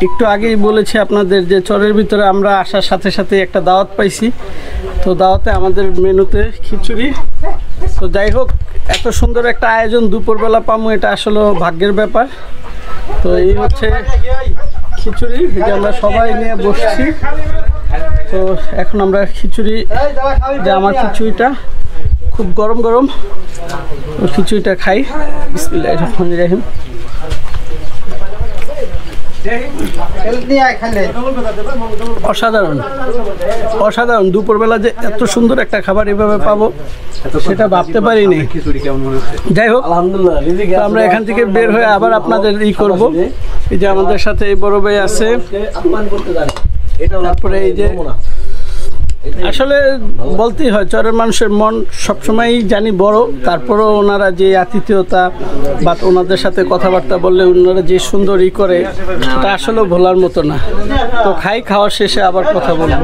একটু আগেই বলেছি আপনাদের যে চরের ভিতরে আমরা আসার সাথে সাথে একটা দাওয়াত পাইছি। তো দাওয়াতে আমাদের মেনুতে খিচুড়ি। তো যাই হোক, এত সুন্দর একটা আয়োজন দুপুরবেলা পামু, এটা আসলে ভাগ্যের ব্যাপার। তো এই হচ্ছে খিচুড়ি, এই যে আমরা সবাই নিয়ে বসছি। তো এখন আমরা খিচুড়ি, যে আমার খিচুড়িটা খুব গরম গরম, খিচুড়িটা খাই। বিসমিল্লাহির রহমানির রহিম। অসাধারণ অসাধারণ, দুপুরবেলা যে এত সুন্দর একটা খাবার এভাবে পাবো সেটা ভাবতে পারিনি। যাই হোক, আলহামদুলিল্লাহ আমরা এখান থেকে বের হয়ে আবার আপনাদের করব। এই যে আমাদের সাথে এই বড় ভাই আছে, তারপরে এই যে আসলে বলতেই হয় চরের মানুষের মন সবসময়ই জানি বড়, তারপরেও ওনারা যে আতিথেয়তা বা ওনাদের সাথে কথাবার্তা বললে ওনারা যে সুন্দর করে, এটা আসলেও ভোলার মতো না। তো খাওয়ার শেষে আবার কথা বলবো।